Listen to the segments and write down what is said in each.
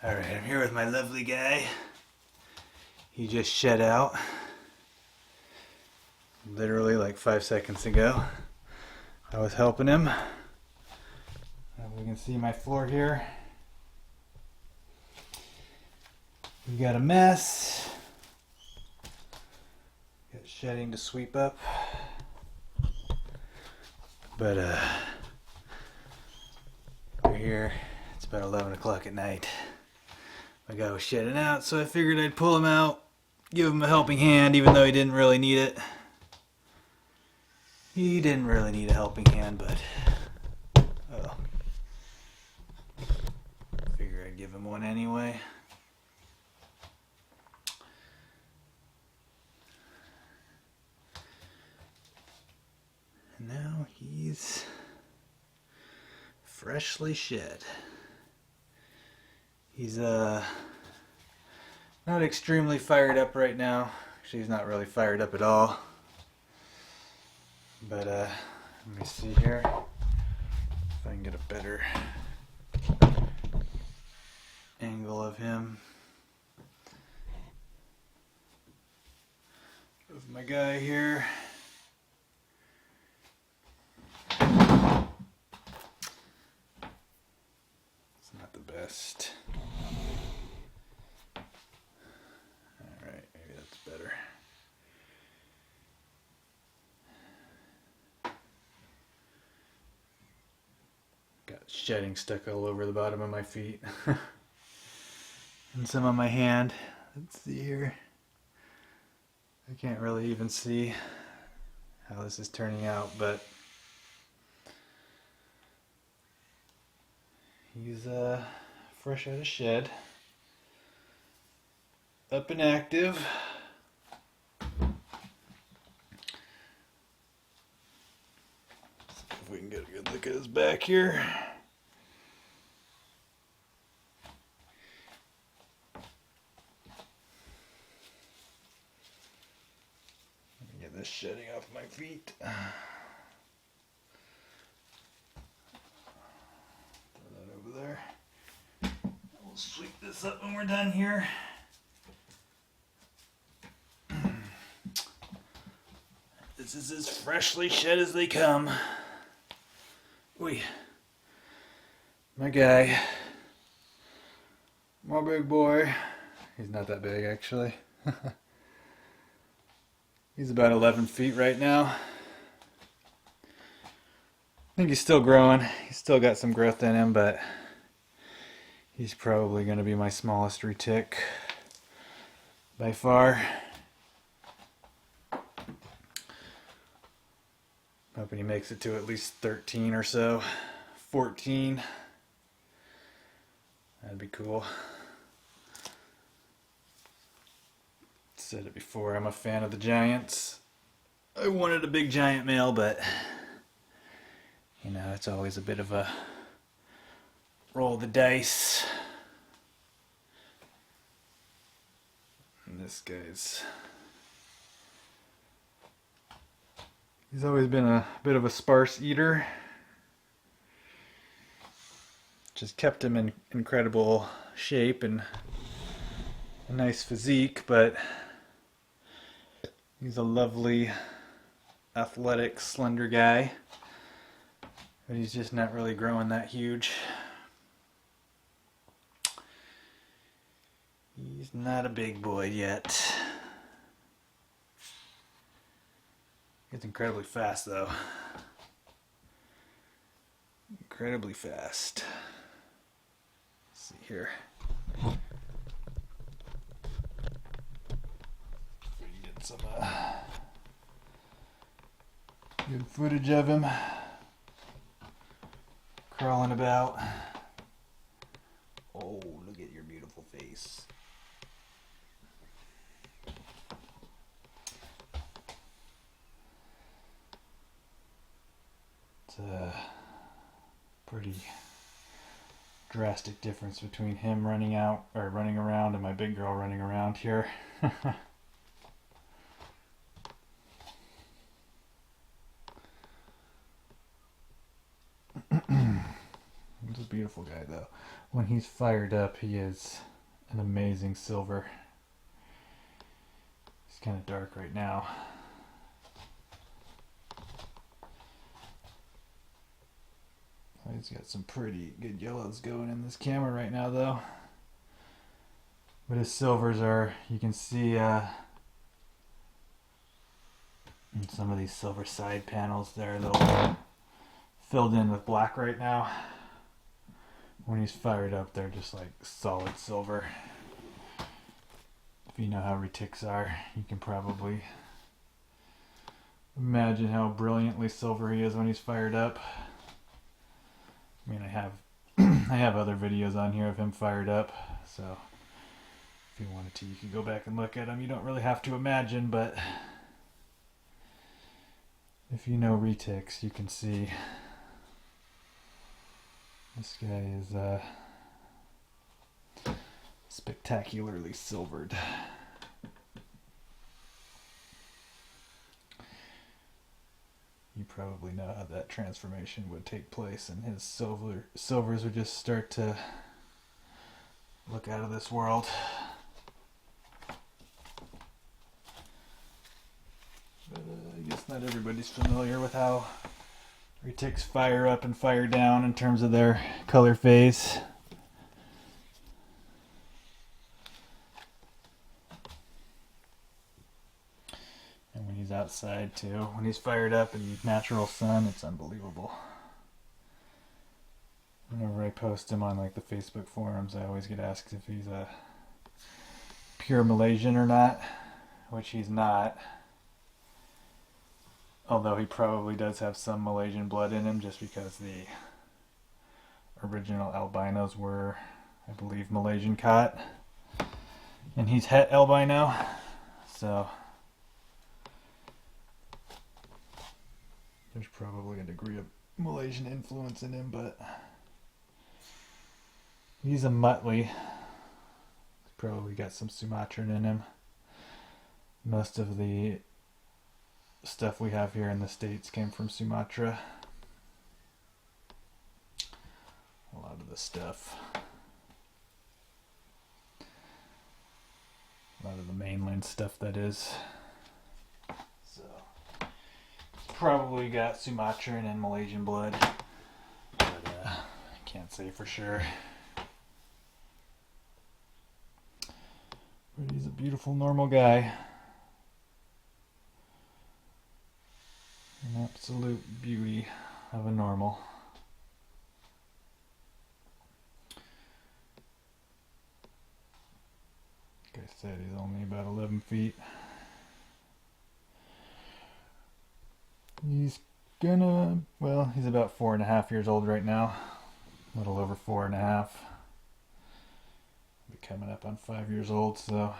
Alright, I'm here with my lovely guy. He just shed out. Literally like 5 seconds ago. I was helping him. We can see my floor here. We got a mess. Got shedding to sweep up. But we're here. It's about 11 o'clock at night. My guy was shedding out, so I figured I'd pull him out, give him a helping hand, even though he didn't really need it. He didn't really need a helping hand, but figure I'd give him one anyway. And now he's freshly shed. He's not extremely fired up right now. Actually, he's not really fired up at all. But let me see here if I can get a better angle of him. Of my guy here. It's not the best. Alright, maybe that's better. Got shedding stuck all over the bottom of my feet. And some on my hand. Let's see here. I can't really even see how this is turning out, but he's fresh out of shed, up and active. See if we can get a good look at his back here. Get this shedding off my feet. Throw that over there. We'll sweep this up when we're done here. This is as freshly shed as they come. Oy. My guy. My big boy. He's not that big actually. He's about 11 feet right now. I think he's still growing. He's still got some growth in him, but he's probably going to be my smallest retic by far. Hoping he makes it to at least 13 or so. 14. That'd be cool. Said it before, I'm a fan of the giants. I wanted a big giant male, but you know, it's always a bit of a roll of the dice. And this guy's, he's always been a bit of a sparse eater. Just kept him in incredible shape and a nice physique, but he's a lovely, athletic, slender guy, but he's just not really growing that huge. He's not a big boy yet. He's incredibly fast though. Incredibly fast. Let's see here. Some good footage of him crawling about. Oh, look at your beautiful face. It's a pretty drastic difference between him running around and my big girl running around here. Just be beautiful guy though. When he's fired up, he is an amazing silver. It's kind of dark right now. He's got some pretty good yellows going in this camera right now though. But his silvers are, you can see in some of these silver side panels there, they're filled in with black right now. When he's fired up, they're just like solid silver. If you know how retics are, you can probably imagine how brilliantly silver he is when he's fired up. I mean, I have I have other videos on here of him fired up, so if you wanted to, you could go back and look at him. You don't really have to imagine, but if you know retics, you can see this guy is spectacularly silvered. You probably know how that transformation would take place, and his silvers would just start to look out of this world. But I guess not everybody's familiar with how retics fire up and fire down in terms of their color phase. And when he's outside too, when he's fired up in natural sun, it's unbelievable. Whenever I post him on like the Facebook forums, I always get asked if he's a pure Malaysian or not, which he's not. Although he probably does have some Malaysian blood in him, just because the original albinos were, I believe, Malaysian caught. And he's het albino, so there's probably a degree of Malaysian influence in him, but he's a Muttley. He's probably got some Sumatran in him. Most of the stuff we have here in the States came from Sumatra. A lot of the stuff. A lot of the mainland stuff, that is. So, probably got Sumatran and Malaysian blood. But I can't say for sure. But he's a beautiful, normal guy. An absolute beauty of a normal. Like I said, he's only about 11 feet. He's he's about 4.5 years old right now. A little over 4.5. Be coming up on 5 years old, so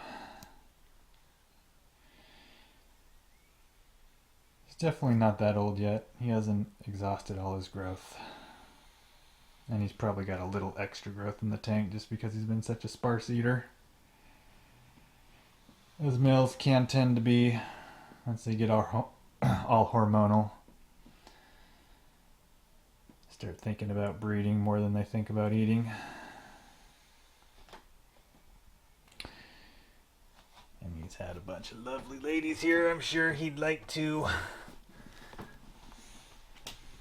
definitely not that old yet. He hasn't exhausted all his growth. And he's probably got a little extra growth in the tank just because he's been such a sparse eater. As males can tend to be, once they get all hormonal, start thinking about breeding more than they think about eating. And he's had a bunch of lovely ladies here. I'm sure he'd like to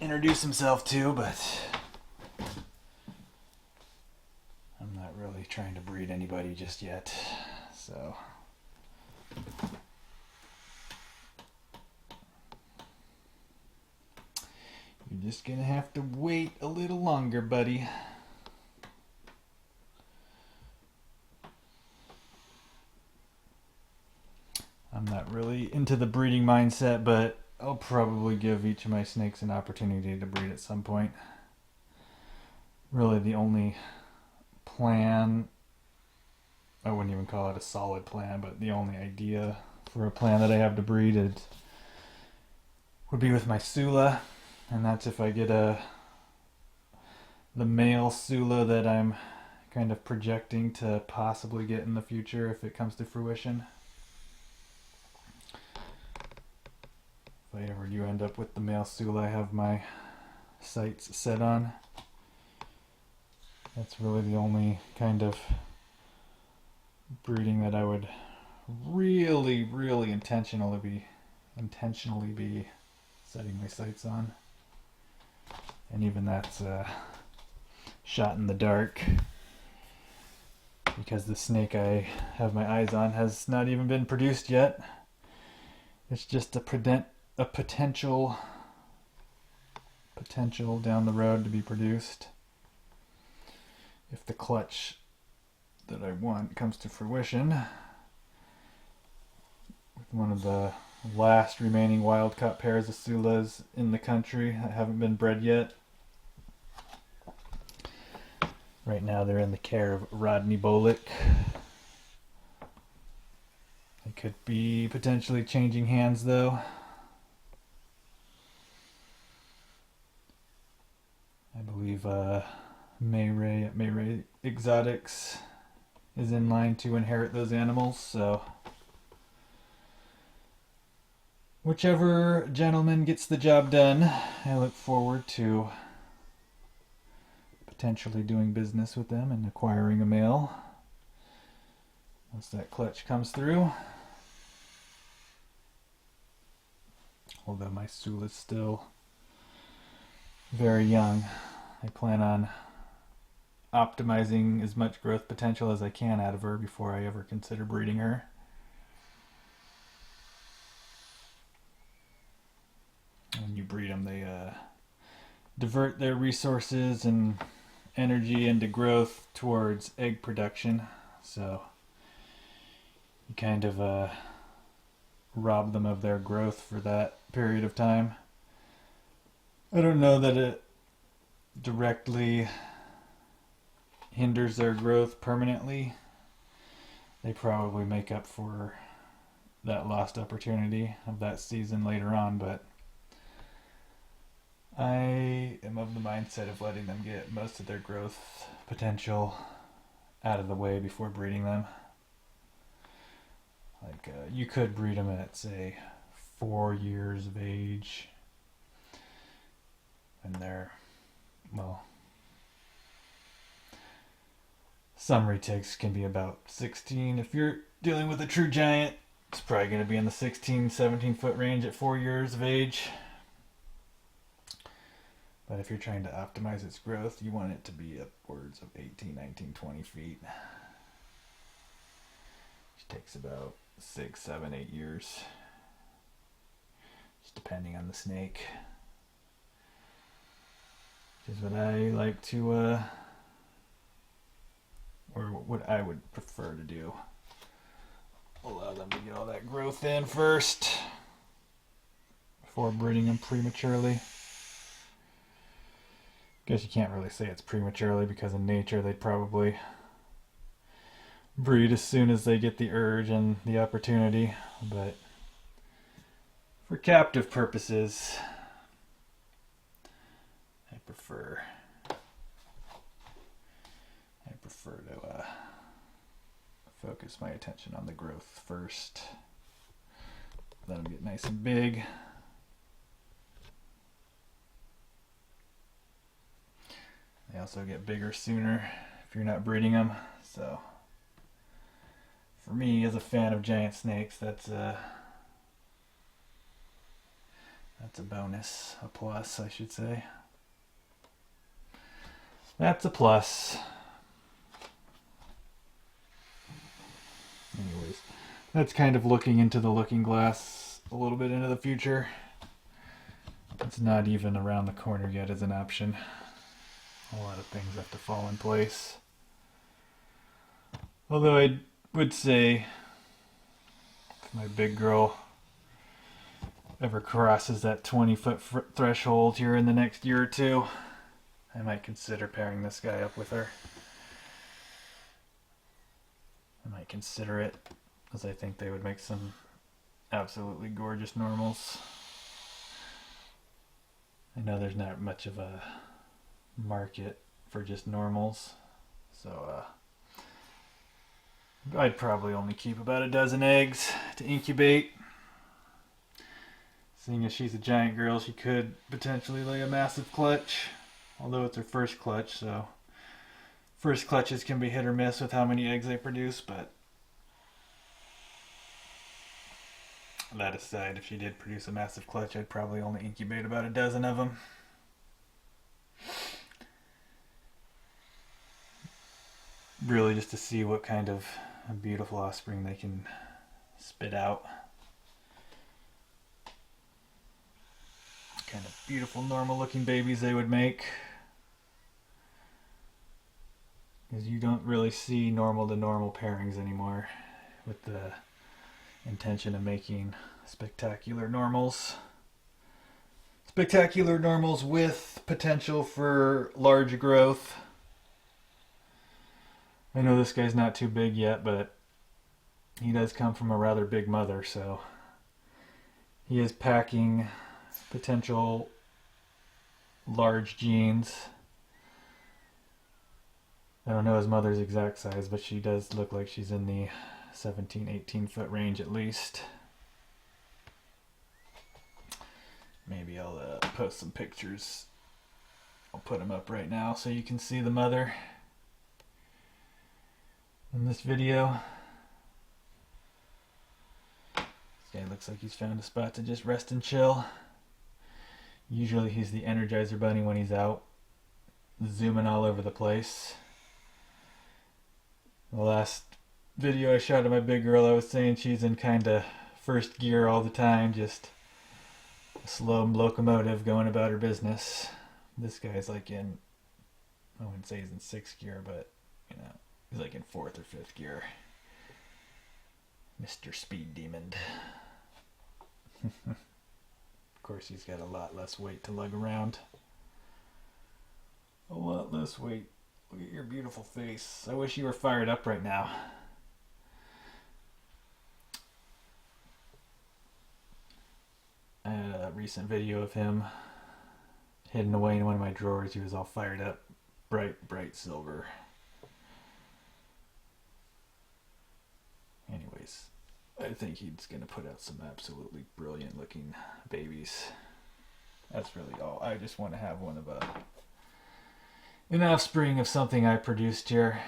introduce himself to, but I'm not really trying to breed anybody just yet, so you're just gonna have to wait a little longer, buddy. I'm not really into the breeding mindset, but I'll probably give each of my snakes an opportunity to breed at some point. Really the only plan, I wouldn't even call it a solid plan, but the only idea for a plan that I have to breed would be with my Sula, and that's if I get the male Sula that I'm kind of projecting to possibly get in the future if it comes to fruition. If I ever do end up with the male Sula I have my sights set on. That's really the only kind of breeding that I would really, really intentionally be setting my sights on. And even that's shot in the dark, because the snake I have my eyes on has not even been produced yet. It's just a potential down the road to be produced if the clutch that I want comes to fruition. One of the last remaining wild-caught pairs of Sulas in the country that haven't been bred yet. Right now they're in the care of Rodney Bolick. They could be potentially changing hands though. I believe May Ray at May Ray Exotics is in line to inherit those animals, so whichever gentleman gets the job done, I look forward to potentially doing business with them and acquiring a male once that clutch comes through. Although my Sula's still very young, I plan on optimizing as much growth potential as I can out of her before I ever consider breeding her. When you breed them, they divert their resources and energy into growth towards egg production, so you kind of rob them of their growth for that period of time. I don't know that it directly hinders their growth permanently. They probably make up for that lost opportunity of that season later on, but I am of the mindset of letting them get most of their growth potential out of the way before breeding them. Like, you could breed them at, say, 4 years of age, and they're, well, some retics can be about 16. If you're dealing with a true giant, it's probably going to be in the 16, 17 foot range at 4 years of age. But if you're trying to optimize its growth, you want it to be upwards of 18, 19, 20 feet. Which takes about 6, 7, 8 years. Just depending on the snake. Which is what I like to, or what I would prefer to do. Allow them to get all that growth in first before breeding them prematurely. Guess you can't really say it's prematurely, because in nature they'd probably breed as soon as they get the urge and the opportunity, but for captive purposes, I prefer to focus my attention on the growth first. Let them get nice and big. They also get bigger sooner if you're not breeding them. So for me, as a fan of giant snakes, that's a bonus, a plus, I should say. That's a plus. Anyways, that's kind of looking into the looking glass a little bit into the future. It's not even around the corner yet as an option. A lot of things have to fall in place. Although I would say, if my big girl ever crosses that 20-foot threshold here in the next year or two, I might consider pairing this guy up with her. I might consider it, because I think they would make some absolutely gorgeous normals. I know there's not much of a market for just normals, so I'd probably only keep about a dozen eggs to incubate. Seeing as she's a giant girl, she could potentially lay a massive clutch, although it's her first clutch, so First clutches can be hit or miss with how many eggs they produce, but that aside, if she did produce a massive clutch, I'd probably only incubate about a dozen of them. Really just to see what kind of beautiful offspring they can spit out. Kind of beautiful, normal looking babies they would make. Because you don't really see normal to normal pairings anymore with the intention of making spectacular normals. Spectacular normals with potential for large growth. I know this guy's not too big yet, but he does come from a rather big mother, so he is packing potential large genes. I don't know his mother's exact size, but she does look like she's in the 17, 18 foot range at least. Maybe I'll post some pictures. I'll put them up right now so you can see the mother in this video. This guy looks like he's found a spot to just rest and chill. Usually he's the Energizer Bunny when he's out, zooming all over the place. The last video I shot of my big girl, I was saying she's in kind of first gear all the time, just a slow locomotive going about her business. This guy's like in, I wouldn't say he's in sixth gear, but you know, he's like in fourth or fifth gear. Mr. Speed Demon. Of course, he's got a lot less weight to lug around. A lot less weight. Look at your beautiful face. I wish you were fired up right now. I had a recent video of him hidden away in one of my drawers. He was all fired up. Bright, bright silver. Anyways, I think he's going to put out some absolutely brilliant looking babies. That's really all. I just want to have one of an offspring of something I produced here,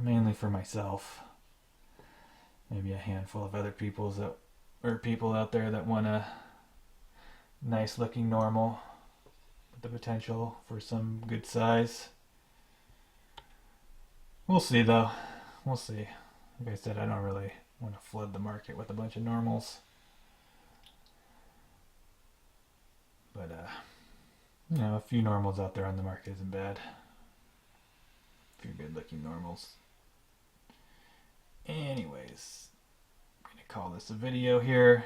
mainly for myself. Maybe a handful of other people out there that want a nice looking normal with the potential for some good size. We'll see though. We'll see. Like I said, I don't really want to flood the market with a bunch of normals. But you know, a few normals out there on the market isn't bad. A few good looking normals. Anyways, I'm going to call this a video here.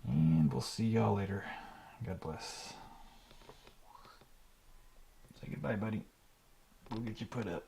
And we'll see y'all later. God bless. Say goodbye, buddy. We'll get you put up.